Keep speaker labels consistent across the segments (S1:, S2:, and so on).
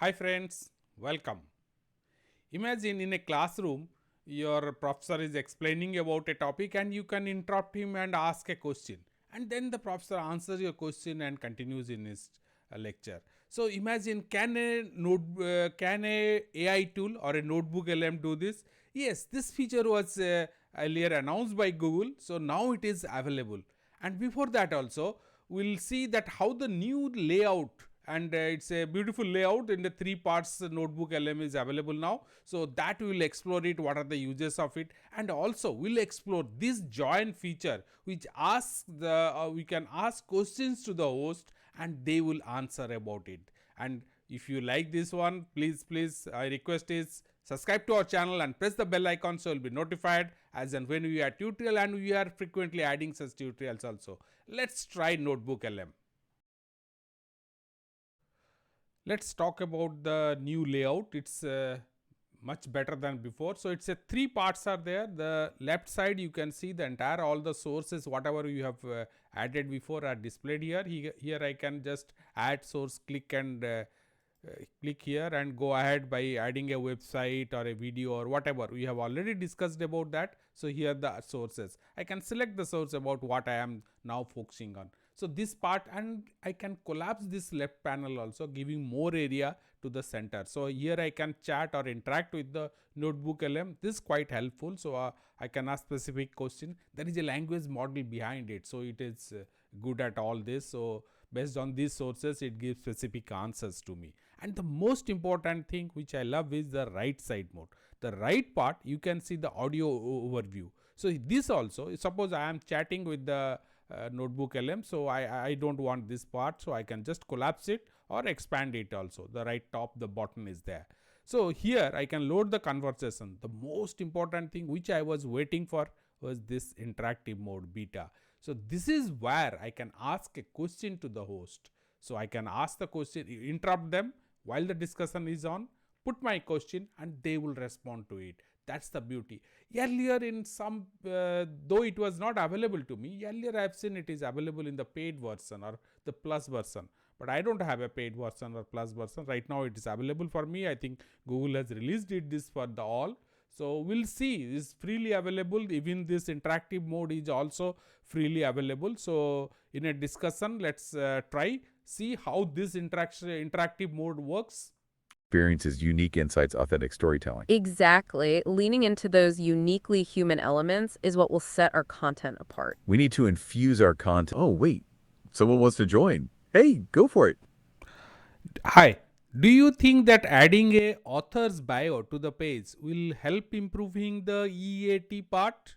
S1: Hi friends, welcome. Imagine in a classroom, your professor is explaining about a topic and you can interrupt him and ask a question. And then the professor answers your question and continues in his lecture. So imagine can a AI tool or a notebook LM do this? Yes, this feature was earlier announced by Google, so now it is available. And before that also, we'll see that how the new layout, and it's a beautiful layout in the three parts notebook LM is available now. So that we will explore it, what are the uses of it, and also we'll explore this join feature which asks we can ask questions to the host and they will answer about it. And if you like this one, please I request is subscribe to our channel and press the bell icon so you'll be notified as and when we are tutorial, and we are frequently adding such tutorials also. Let's try notebook LM. Let's talk about the new layout. It's much better than before. So it's a three parts are there. The left side you can see the entire all the sources whatever you have added before are displayed here. Here I can just add source, click and click here and go ahead by adding a website or a video or whatever. We have already discussed about that. So here the sources. I can select the source about what I am now focusing on. So this part, and I can collapse this left panel also, giving more area to the center. So here I can chat or interact with the notebook LM. This is quite helpful. So I can ask specific question. There is a language model behind it. So it is good at all this. So based on these sources, it gives specific answers to me. And the most important thing which I love is the right side mode. The right part, you can see the audio overview. So this also, suppose I am chatting with the notebook LM, so I don't want this part, so I can just collapse it or expand it also. The right top, the button is there. So here I can load the conversation. The most important thing which I was waiting for was this interactive mode beta. So this is where I can ask a question to the host. So I can ask the question, interrupt them while the discussion is on, put my question and they will respond to it. That's the beauty. Earlier in some, though it was not available to me, earlier I have seen it is available in the paid version or the plus version. But I don't have a paid version or plus version. Right now it is available for me. I think Google has released it this for the all. So we'll see. It's freely available. Even this interactive mode is also freely available. So in a discussion, let's try see how this interactive mode works.
S2: Experiences, unique insights, authentic storytelling.
S3: Exactly. Leaning into those uniquely human elements is what will set our content apart.
S2: We need to infuse our content. Oh, wait, someone wants to join. Hey, go for it.
S1: Hi. Do you think that adding a author's bio to the page will help improving the EAT part?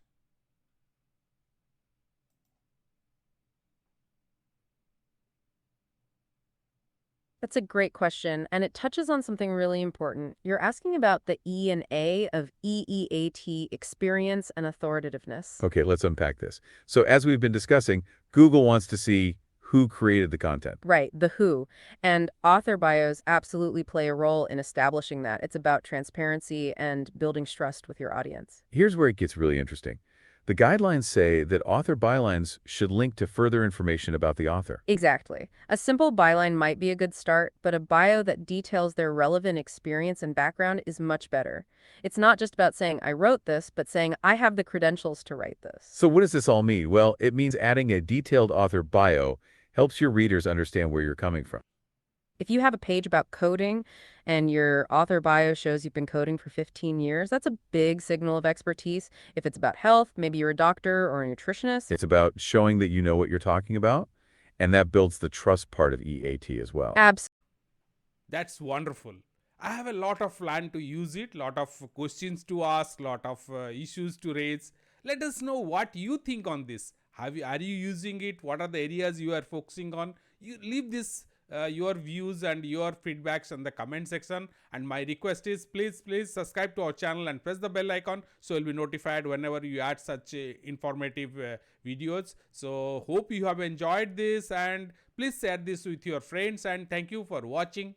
S3: That's a great question, and it touches on something really important. You're asking about the E and A of EEAT, experience and authoritativeness.
S2: Okay, let's unpack this. So as we've been discussing, Google wants to see who created the content.
S3: Right, the who. And author bios absolutely play a role in establishing that. It's about transparency and building trust with your audience.
S2: Here's where it gets really interesting. The guidelines say that author bylines should link to further information about the author.
S3: Exactly. A simple byline might be a good start, but a bio that details their relevant experience and background is much better. It's not just about saying, I wrote this, but saying, I have the credentials to write this.
S2: So what does this all mean? Well, it means adding a detailed author bio helps your readers understand where you're coming from.
S3: If you have a page about coding and your author bio shows you've been coding for 15 years, that's a big signal of expertise. If it's about health, maybe you're a doctor or a nutritionist.
S2: It's about showing that you know what you're talking about, and that builds the trust part of EAT as well.
S3: Absolutely.
S1: That's wonderful. I have a lot of plan to use it, lot of questions to ask, lot of issues to raise. Let us know what you think on this. Are you using it? What are the areas you are focusing on? You leave this your views and your feedbacks in the comment section, and my request is please subscribe to our channel and press the bell icon so you'll be notified whenever you add such informative videos. So hope you have enjoyed this, and please share this with your friends, and thank you for watching.